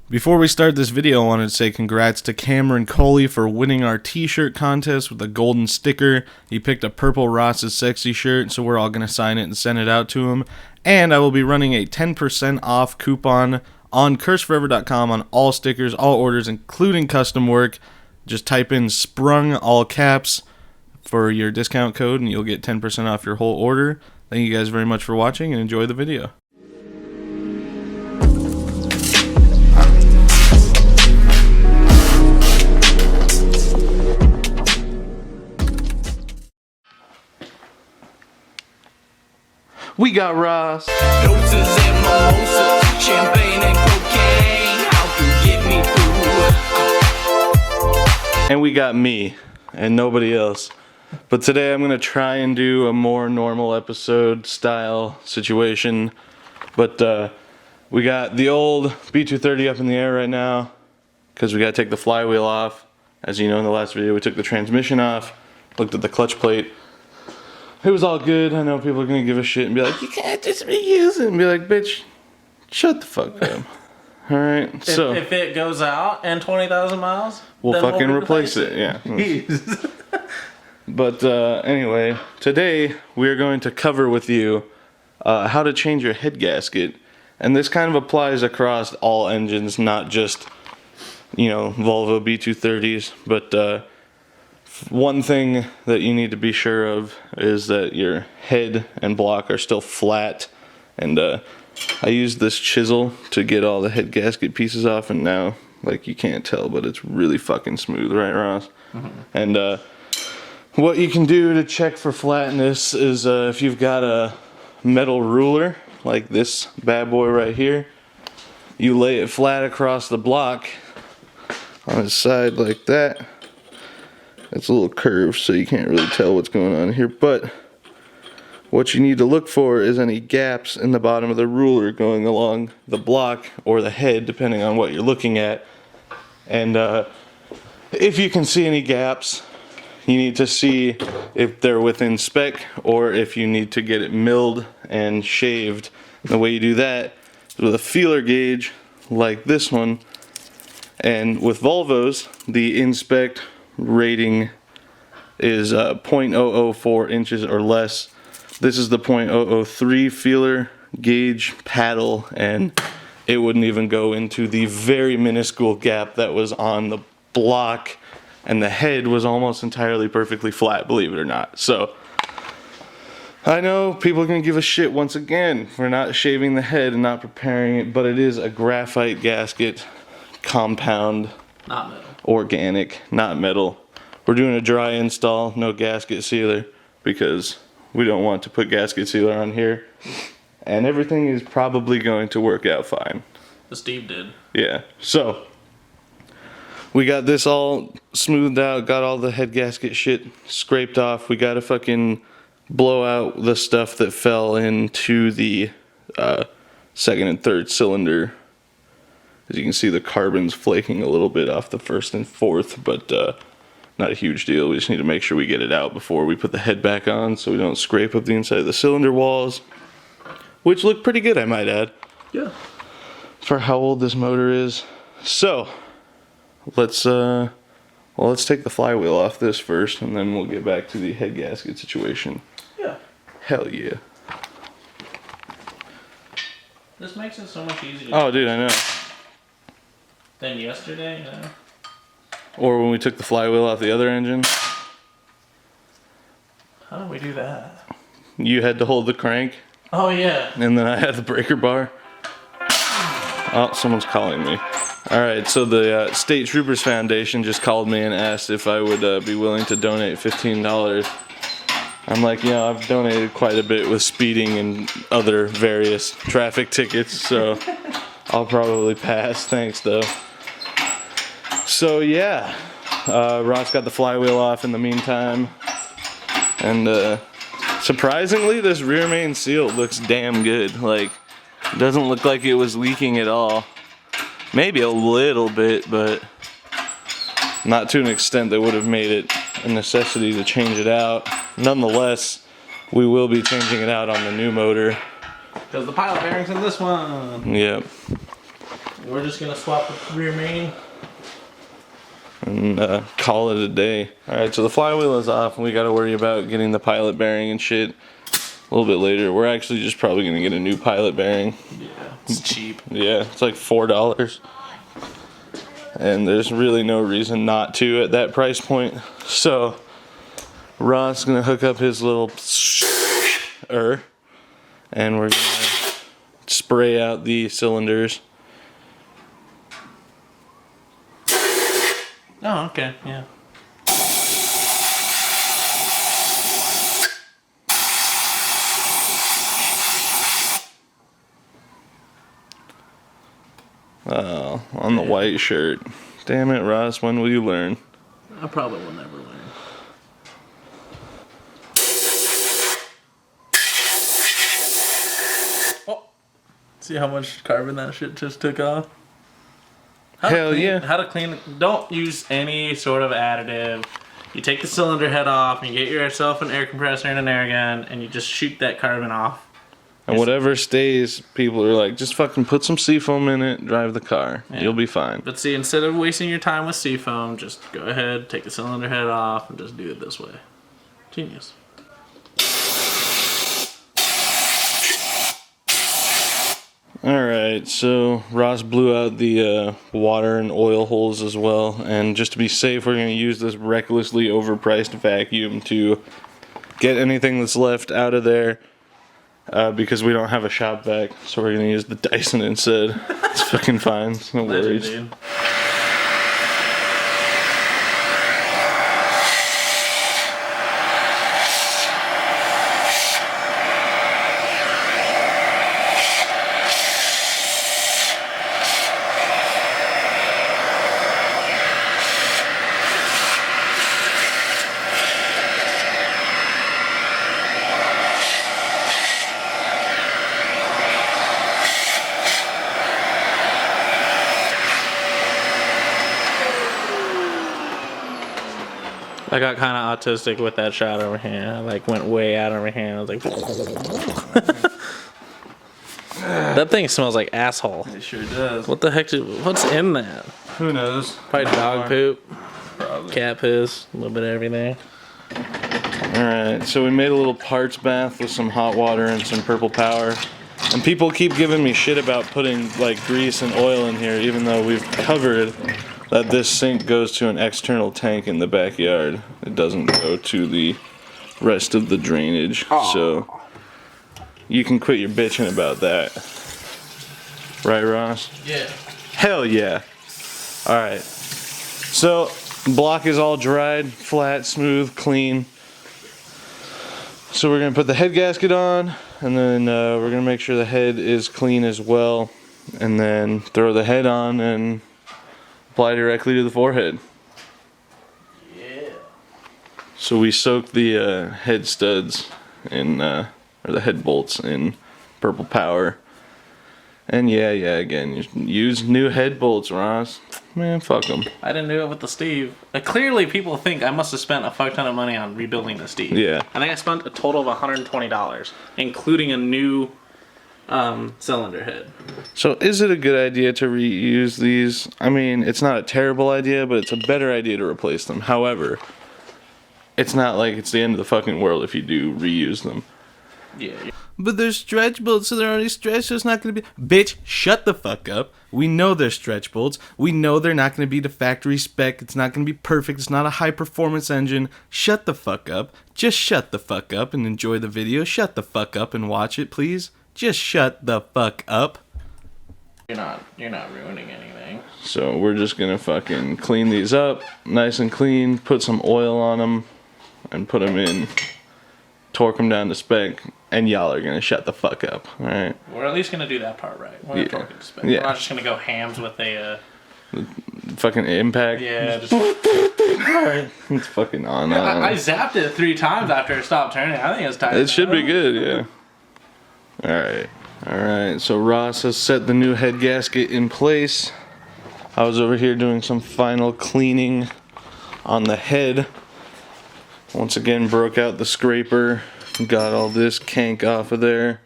Before we start this video, I wanted to say congrats to Cameron Coley for winning our t-shirt contest with a golden sticker. He picked a purple Ross's Sexy shirt, so we're all going to sign it and send it out to him. And I will be running a 10% off coupon on curseforever.com on all stickers, all orders, including custom work. Just type in SPRUNG, all caps, for your discount code, and you'll get 10% off your whole order. Thank you guys very much for watching, and enjoy the video. We got Ross. Doses and mimosas, champagne and cocaine. How to get me through? And we got me and nobody else. But today I'm going to try and do a more normal episode style situation. But we got the old B230 up in the air right now because we got to take the flywheel off. As you know, in the last video we took the transmission off, looked at the clutch plate. It was all good. I know people are going to give a shit and be like, you can't just reuse it. And be like, bitch, shut the fuck up. Alright, so. If it goes out in 20,000 miles, we'll fucking replace it. Yeah. But anyway, today we are going to cover with you how to change your head gasket. And this kind of applies across all engines, not just, you know, Volvo B230s, but one thing that you need to be sure of is that your head and block are still flat. And I used this chisel to get all the head gasket pieces off, and now, like, you can't tell, but it's really fucking smooth, right, Ross? Mm-hmm. And what you can do to check for flatness is if you've got a metal ruler, like this bad boy right here, you lay it flat across the block on its side like that. It's a little curved, so you can't really tell what's going on here, but what you need to look for is any gaps in the bottom of the ruler going along the block or the head, depending on what you're looking at. And if you can see any gaps, you need to see if they're within spec or if you need to get it milled and shaved. And the way you do that is with a feeler gauge like this one. And with Volvos, the inspect rating is 0.004 inches or less. This is the 0.003 feeler gauge paddle, and it wouldn't even go into the very minuscule gap that was on the block, and the head was almost entirely perfectly flat, believe it or not. So I know people are going to give a shit once again for not shaving the head and not preparing it, but it is a graphite gasket, compound, not metal. Organic, not metal. We're doing a dry install, no gasket sealer, because we don't want to put gasket sealer on here. And everything is probably going to work out fine. Steve did. Yeah, so we got this all smoothed out, got all the head gasket shit scraped off. We gotta fucking blow out the stuff that fell into the second and third cylinder. As you can see, the carbon's flaking a little bit off the first and fourth, but not a huge deal. We just need to make sure we get it out before we put the head back on so we don't scrape up the inside of the cylinder walls, which look pretty good, I might add. Yeah. For how old this motor is. So, let's take the flywheel off this first, and then we'll get back to the head gasket situation. Yeah. Hell yeah. This makes it so much easier. Oh, dude, I know. Than yesterday, you know? Or when we took the flywheel off the other engine. How did we do that? You had to hold the crank. Oh, yeah. And then I had the breaker bar. Oh, someone's calling me. Alright, so the State Troopers Foundation just called me and asked if I would be willing to donate $15. I'm like, you know, I've donated quite a bit with speeding and other various traffic tickets, so I'll probably pass. Thanks, though. So, yeah. Ross got the flywheel off in the meantime. And, surprisingly, this rear main seal looks damn good. Like, it doesn't look like it was leaking at all. Maybe a little bit, but not to an extent that would have made it a necessity to change it out. Nonetheless, we will be changing it out on the new motor. Because the pilot bearing's in this one. Yep. We're just gonna swap the rear main. And call it a day. Alright, so the flywheel is off and we gotta worry about getting the pilot bearing and shit a little bit later. We're actually just probably gonna get a new pilot bearing. Yeah, it's cheap. Yeah, it's like $4. And there's really no reason not to at that price point. So Ross is gonna hook up his little and we're gonna spray out the cylinders. Oh, okay, yeah. Oh, on the white shirt. Damn it, Ross, when will you learn? I probably will never learn. Oh, see how much carbon that shit just took off? Hell yeah. How to clean, don't use any sort of additive. You take the cylinder head off and you get yourself an air compressor and an air gun and you just shoot that carbon off. And whatever stays, people are like, just fucking put some seafoam in it, drive the car. Yeah. You'll be fine. But see, instead of wasting your time with seafoam, just go ahead, take the cylinder head off, and just do it this way. Genius. Alright, so Ross blew out the water and oil holes as well. And just to be safe, we're going to use this recklessly overpriced vacuum to get anything that's left out of there. Because we don't have a shop vac, so we're going to use the Dyson instead. It's fucking fine. It's no worries. Dude. I got kind of autistic with that shot over here. I like went way out over here. I was like, that thing smells like asshole. It sure does. What the heck? What's in that? Who knows? Probably dog poop, Probably. cat piss, a little bit of everything. Alright, so we made a little parts bath with some hot water and some purple power. And people keep giving me shit about putting like grease and oil in here, even though we've covered that this sink goes to an external tank in the backyard. It doesn't go to the rest of the drainage. So you can quit your bitching about that. Right, Ross? Yeah. Hell yeah. Alright. So, block is all dried, flat, smooth, clean. So we're going to put the head gasket on, and then we're going to make sure the head is clean as well. And then throw the head on and apply directly to the forehead. Yeah. So we soaked the head studs in, or the head bolts in purple power. And yeah, again, use new head bolts, Ross. Man, fuck them. I didn't do it with the Steve. Clearly, people think I must have spent a fuck ton of money on rebuilding the Steve. Yeah. I think I spent a total of $120, including a new cylinder head. So is it a good idea to reuse these? I mean, it's not a terrible idea, but it's a better idea to replace them. However, it's not like it's the end of the fucking world if you do reuse them. Yeah. But they're stretch bolts, so they're already stretched, so it's not going to be... Bitch, shut the fuck up. We know they're stretch bolts. We know they're not going to be the factory spec. It's not going to be perfect. It's not a high-performance engine. Shut the fuck up. Just shut the fuck up and enjoy the video. Shut the fuck up and watch it, please. Just shut the fuck up. You're not ruining anything. So we're just going to fucking clean these up, nice and clean, put some oil on them, and put them in. Torque them down to spec, and y'all are gonna shut the fuck up, alright? We're at least gonna do that part right. We're Yeah. talking to spec. Yeah. We're not just gonna go hams with a. Fucking impact. Yeah, just. It's fucking on. I zapped it 3 times after it stopped turning. I think it's time. It should be good, yeah. Alright, so Ross has set the new head gasket in place. I was over here doing some final cleaning on the head. Once again, broke out the scraper, got all this kank off of there.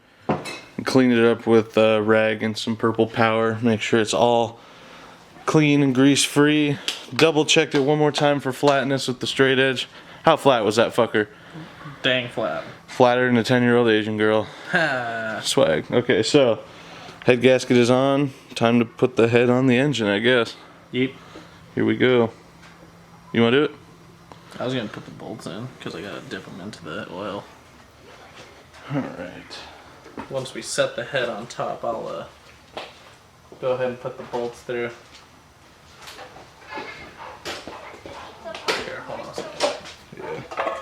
Clean it up with a rag and some purple power. Make sure it's all clean and grease free. Double checked it one more time for flatness with the straight edge. How flat was that fucker? Dang flat. Flatter than a 10-year-old Asian girl. Swag. Okay, so head gasket is on. Time to put the head on the engine, I guess. Yep. Here we go. You want to do it? I was gonna put the bolts in because I gotta dip them into the oil. Alright. Once we set the head on top, I'll go ahead and put the bolts through. Here, hold on a second. Yeah.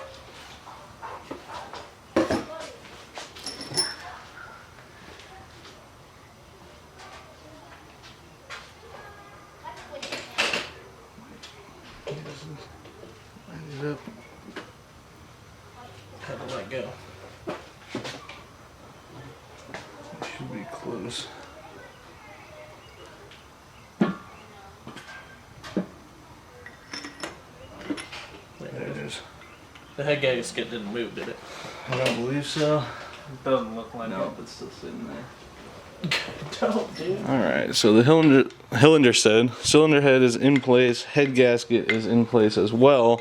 Light it up. Had to let go. Should be close. There it is. The head gasket didn't move, did it? I don't believe so. It doesn't look like Nope, it's still sitting there. Don't, dude. Alright, so the cylinder head is in place, head gasket is in place as well.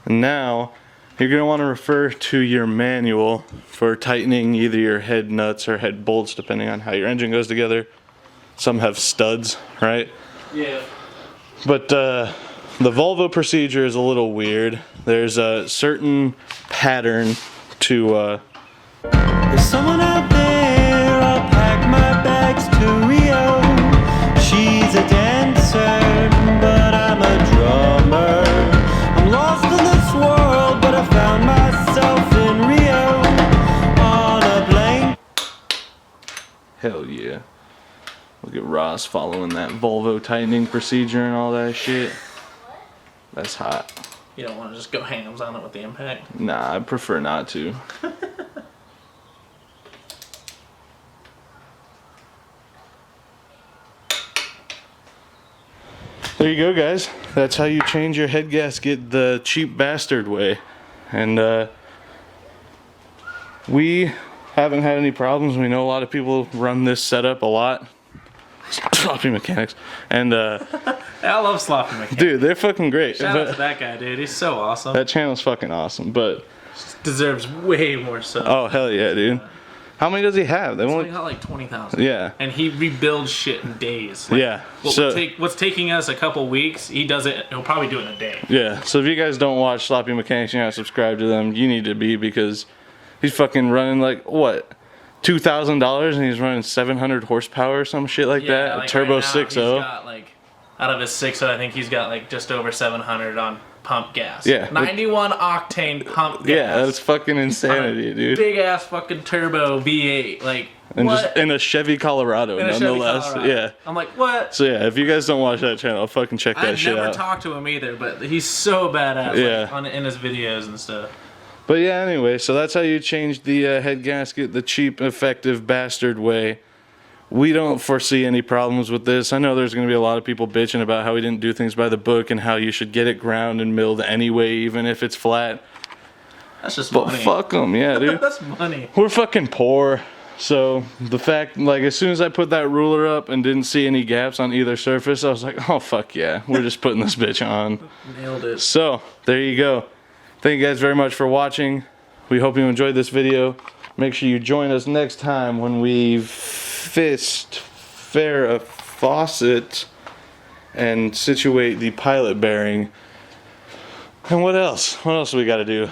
And now you're going to want to refer to your manual for tightening either your head nuts or head bolts depending on how your engine goes together. Some have studs, right? Yeah. But the Volvo procedure is a little weird. There's a certain pattern to There's someone out there, I'll pack my bags to Rio. She's a dancer, but I'm a drummer. I'm lost in this world, but I found myself in Rio on a plane. hell yeah. Look at Ross following that Volvo tightening procedure and all that shit. That's hot. You don't want to just go hams on it with the impact? Nah, I prefer not to. There you go, guys. That's how you change your head gasket the cheap bastard way. And we haven't had any problems. We know a lot of people run this setup a lot. Sloppy mechanics. And I love sloppy mechanics. dude, they're fucking great. Shout out to that guy, dude. He's so awesome. That channel's fucking awesome. But Deserves way more subs. oh hell yeah, dude. How many does he have? They He's only only got like 20,000. yeah. And he rebuilds shit in days. Like, Yeah. What's taking us a couple weeks, he does it. He'll probably do it in a day. Yeah, so if you guys don't watch Sloppy Mechanics, you're not subscribed to them, you need to be, because he's fucking running like, what, $2,000 and he's running 700 horsepower or some shit like that? like a turbo right now, 6.0. He's got like, out of his 6.0, I think he's got like just over 700 on pump gas. Yeah. 91 octane pump gas. Yeah, that's fucking insanity, dude. Big ass fucking turbo V8. Like, And what? just in a Chevy Colorado, In a Chevy nonetheless. Colorado. Yeah. I'm like, what? So yeah, if you guys don't watch that channel, fucking check that I've shit never out. talked to him either, but he's so badass Yeah. in his videos and stuff. But yeah, anyway, so that's how you change the head gasket the cheap, effective bastard way. We don't foresee any problems with this. I know there's going to be a lot of people bitching about how we didn't do things by the book and how you should get it ground and milled anyway, even if it's flat. That's just But money. fuck them, yeah, dude. That's money. We're fucking poor. So the fact, like, as soon as I put that ruler up and didn't see any gaps on either surface, I was like, oh, fuck yeah. We're just putting this bitch on. Nailed it. So, there you go. Thank you guys very much for watching. We hope you enjoyed this video. Make sure you join us next time when we Farrah faucet and situate the pilot bearing. And what else? What else do we got to do?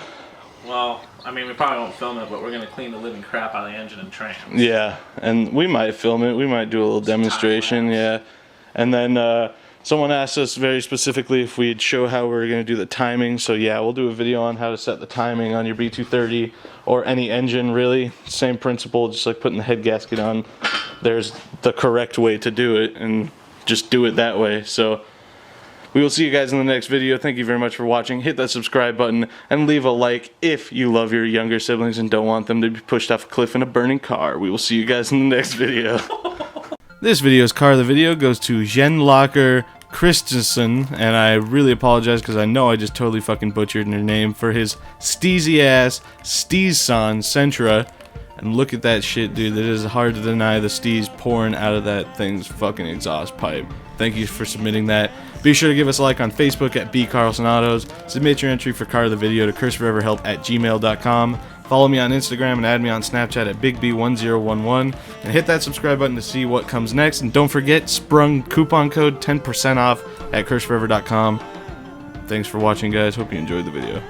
Well, I mean, we probably won't film it, but we're going to clean the living crap out of the engine and trams. Yeah, and we might film it. We might do a little demonstration, yeah. And then someone asked us very specifically if we'd show how we're going to do the timing. So yeah, we'll do a video on how to set the timing on your B230 or any engine, really. Same principle, just like putting the head gasket on. There's the correct way to do it, and just do it that way. So we will see you guys in the next video. Thank you very much for watching. Hit that subscribe button and leave a like if you love your younger siblings and don't want them to be pushed off a cliff in a burning car. We will see you guys in the next video. This video's car of the video goes to Jenlocker Christensen, and I really apologize because I know I just totally fucking butchered her name, for his steezy ass Steezson Sentra. And look at that shit, dude. It is hard to deny the steez pouring out of that thing's fucking exhaust pipe. Thank you for submitting that. Be sure to give us a like on Facebook at B Carlson Autos. Submit your entry for Car of the Video to curseforeverhelp@gmail.com. Follow me on Instagram and add me on Snapchat at BigB1011. And hit that subscribe button to see what comes next. And don't forget, Sprung coupon code 10% off at curseforever.com. Thanks for watching, guys. Hope you enjoyed the video.